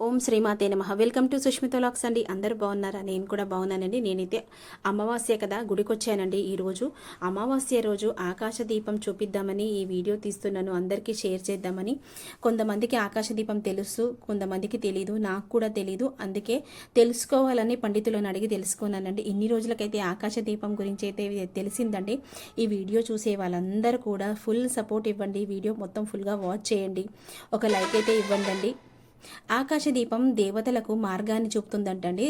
ఓం శ్రీమాతే నమః. Welcome to Sushmita vlogs అండి. అందరూ బాగున్నారా? నేను కూడా బాగున్నానండి. నేనైతే అమావాస్య కదా గుడికి వచ్చానండి. ఈరోజు అమావాస్య రోజు ఆకాశ దీపం చూపిద్దామని ఈ వీడియో తీస్తున్నాను, అందరికీ షేర్ చేద్దామని. కొంతమందికి ఆకాశ దీపం తెలుసు, కొంతమందికి తెలీదు, నాకు కూడా తెలీదు. అందుకే తెలుసుకోవాలని పండితులను అడిగి తెలుసుకున్నానండి. ఇన్ని రోజులకైతే ఆకాశ దీపం గురించి అయితే తెలిసిందండి. ఈ వీడియో చూసే వాళ్ళందరూ కూడా ఫుల్ సపోర్ట్ ఇవ్వండి. వీడియో మొత్తం ఫుల్గా వాచ్ చేయండి, ఒక లైక్ అయితే ఇవ్వండి. ఆకాశ దీపం దేవతలకు మార్గాన్ని చూపుతుందంటండి.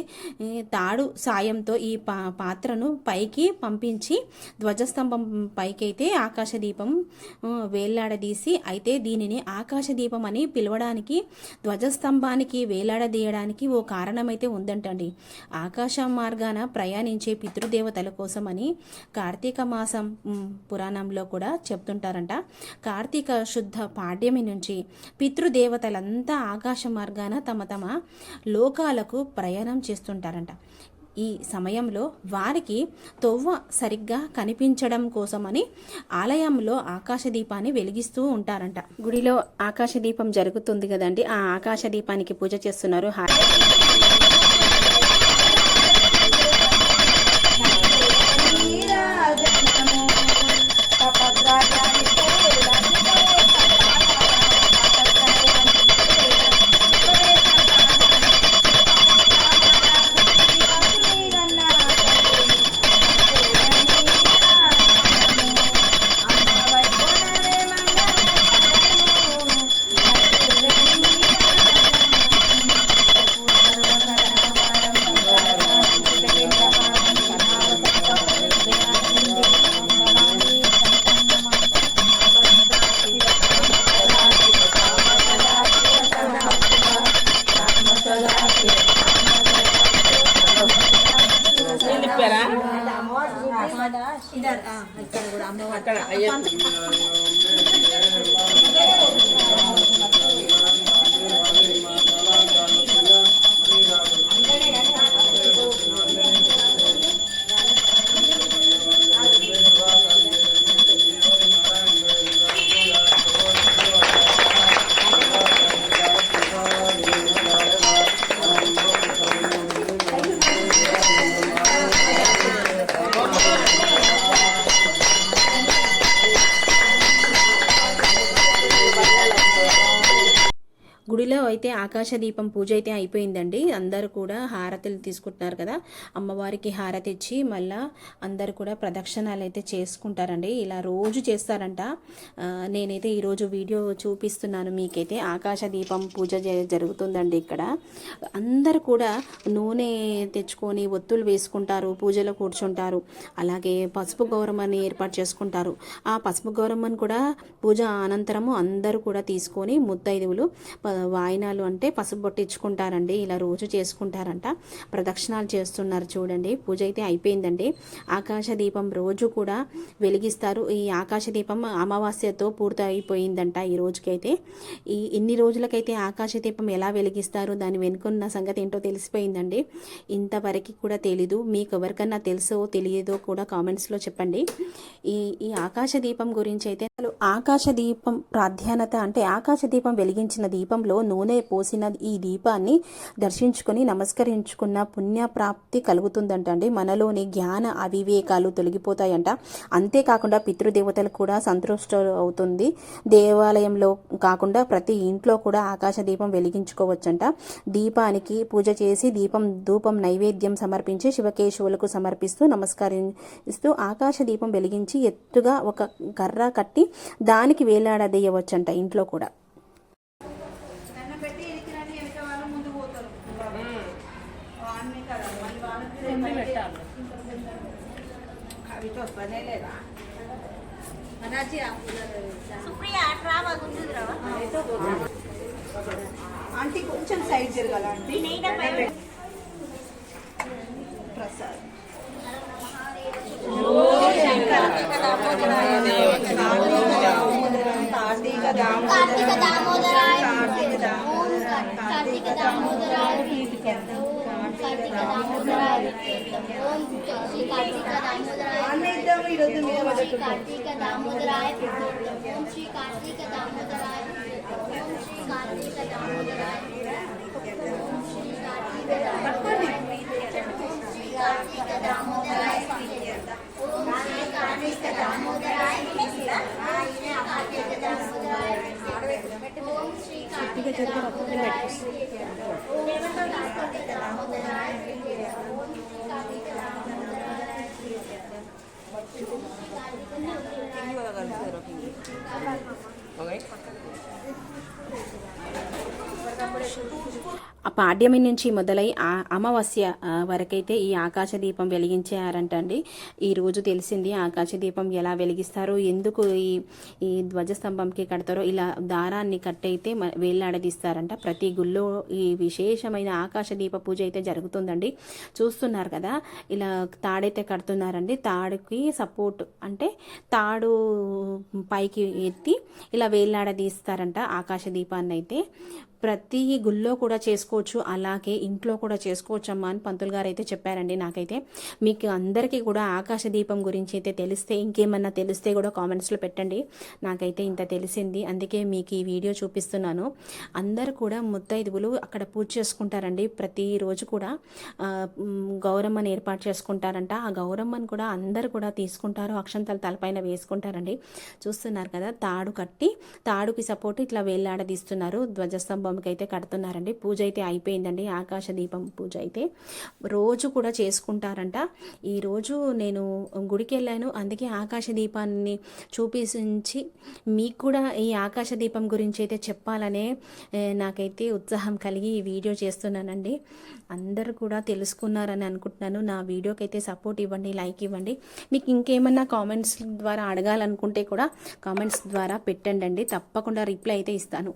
తాడు సాయంతో ఈ పాత్రను పైకి పంపించి ధ్వజస్తంభం పైకైతే ఆకాశ దీపం వేలాడదీసి, అయితే దీనిని ఆకాశ దీపం అని పిలవడానికి ధ్వజస్తంభానికి వేలాడదీయడానికి ఓ కారణమైతే ఉందంటండి. ఆకాశ మార్గాన ప్రయాణించే పితృదేవతల కోసమని కార్తీక మాసం పురాణంలో కూడా చెప్తుంటారంట. కార్తీక శుద్ధ పాడ్యమి నుంచి పితృదేవతలంతా ఆకాశ మార్గాన తమ తమ లోకాలకు ప్రయాణం చేస్తుంటారంట. ఈ సమయంలో వారికి తొవ్వ సరిగ్గా కనిపించడం కోసమని ఆలయంలో ఆకాశ దీపాన్ని వెలిగిస్తూ ఉంటారంట. గుడిలో ఆకాశ దీపం జరుగుతుంది కదండి, ఆ ఆకాశ దీపానికి పూజ చేస్తున్నారు. ఇక్కడ కూడా అమ్మవారు గుడిలో అయితే ఆకాశ దీపం పూజ అయితే అయిపోయిందండి. అందరూ కూడా హారతులు తీసుకుంటున్నారు కదా, అమ్మవారికి హారతి ఇచ్చి మళ్ళా అందరూ కూడా ప్రదక్షిణాలు అయితే చేసుకుంటారండి. ఇలా రోజు చేస్తారంట. నేనైతే ఈరోజు వీడియో చూపిస్తున్నాను మీకైతే. ఆకాశ దీపం పూజ జరుగుతుందండి. ఇక్కడ అందరూ కూడా నూనె తెచ్చుకొని ఒత్తులు వేసుకుంటారు, పూజలో కూర్చుంటారు. అలాగే పసుపు గౌరమ్మని ఏర్పాటు చేసుకుంటారు. ఆ పసుపు గౌరమ్మని కూడా పూజ అనంతరము అందరూ కూడా తీసుకొని ముత్తైదువులు వాయినాలు అంటే పసుపు బొట్టించుకుంటారండి. ఇలా రోజు చేసుకుంటారంట. ప్రదక్షిణాలు చేస్తున్నారు చూడండి. పూజ అయితే అయిపోయిందండి. ఆకాశ దీపం రోజు కూడా వెలిగిస్తారు. ఈ ఆకాశ దీపం అమావాస్యతో పూర్తి అయిపోయిందంట ఈ రోజుకైతే. ఇన్ని రోజులకైతే ఆకాశ దీపం ఎలా వెలిగిస్తారు, దాని వెనుకున్న సంగతి ఏంటో తెలిసిపోయిందండి. ఇంతవరకు కూడా తెలీదు. మీకు ఎవరికన్నా తెలుసో తెలియదో కూడా కామెంట్స్లో చెప్పండి. ఈ ఆకాశ దీపం గురించి అయితే ఆకాశ దీపం ప్రాధాన్యత అంటే ఆకాశ దీపం వెలిగించిన దీపంలో నూనె పోసిన ఈ దీపాన్ని దర్శించుకొని నమస్కరించుకున్న పుణ్యప్రాప్తి కలుగుతుందంటండి. మనలోని జ్ఞాన అవివేకాలు తొలగిపోతాయంట. అంతేకాకుండా పితృదేవతలు కూడా సంతృష్టి అవుతుంది. దేవాలయంలో కాకుండా ప్రతి ఇంట్లో కూడా ఆకాశ దీపం వెలిగించుకోవచ్చంట. దీపానికి పూజ చేసి ధూపం నైవేద్యం సమర్పించి శివకేశవులకు సమర్పిస్తూ నమస్కరిస్తూ ఆకాశ దీపం వెలిగించి ఎత్తుగా ఒక కర్ర కట్టి దానికి వేలాడదీయవచ్చంట ఇంట్లో కూడా. ఆంటీ కొంచెం సైడ్ జరగాల ఆంటీ. ప్రసాద్ కార్తీక దామోదరాయ कार्तिक दामोदराय ओम श्री कार्तिक दामोदराय ओम श्री कार्तिक दामोदराय ఆ పాడ్యమి నుంచి మొదలై ఆ అమావాస్య వరకైతే ఈ ఆకాశ దీపం వెలిగించారంటండి. ఈరోజు తెలిసింది ఆకాశ దీపం ఎలా వెలిగిస్తారో, ఎందుకు ఈ ధ్వజస్తంభంకి కడతారో, ఇలా దారాన్ని కట్టయితే వేలాడదీస్తారంట. ప్రతి గుళ్ళో ఈ విశేషమైన ఆకాశ దీప పూజ అయితే జరుగుతుందండి. చూస్తున్నారు కదా, ఇలా తాడైతే కడుతున్నారండి. తాడుకి సపోర్ట్ అంటే తాడు పైకి ఎత్తి ఇలా వేలాడదీస్తారంట ఆకాశ దీపాన్ని అయితే. ప్రతి గుళ్ళో కూడా చేసుకోవచ్చు, అలాగే ఇంట్లో కూడా చేసుకోవచ్చు అమ్మా అని పంతులు గారు అయితే చెప్పారండి. నాకైతే మీకు అందరికీ కూడా ఆకాశ దీపం గురించి అయితే తెలిస్తే, ఇంకేమన్నా తెలిస్తే కూడా కామెంట్స్లో పెట్టండి. నాకైతే ఇంత తెలిసింది, అందుకే మీకు ఈ వీడియో చూపిస్తున్నాను. అందరు కూడా ముత్తైదువులు అక్కడ పూజ చేసుకుంటారండి. ప్రతిరోజు కూడా గౌరమ్మని ఏర్పాటు చేసుకుంటారంట. ఆ గౌరమ్మని కూడా అందరు కూడా తీసుకుంటారు, అక్షంతలు తలపైన వేసుకుంటారండి. చూస్తున్నారు కదా, తాడు కట్టి తాడుకి సపోర్ట్ ఇట్లా వేలాడదీస్తున్నారు. ధ్వజస్తంభం అయితే కడుతున్నారండి. పూజ అయితే అయిపోయిందండి. ఆకాశ దీపం పూజ అయితే రోజు కూడా చేసుకుంటారంట. ఈరోజు నేను గుడికి వెళ్ళాను, అందుకే ఆకాశ దీపాన్ని చూపించి మీకు కూడా ఈ ఆకాశ దీపం గురించి అయితే చెప్పాలనే నాకైతే ఉత్సాహం కలిగి ఈ వీడియో చేస్తున్నానండి. అందరూ కూడా తెలుసుకున్నారని అనుకుంటున్నాను. నా వీడియోకి అయితే సపోర్ట్ ఇవ్వండి, లైక్ ఇవ్వండి. మీకు ఇంకేమన్నా కామెంట్స్ ద్వారా అడగాలనుకుంటే కూడా కామెంట్స్ ద్వారా పెట్టండి, తప్పకుండా రిప్లై అయితే ఇస్తాను.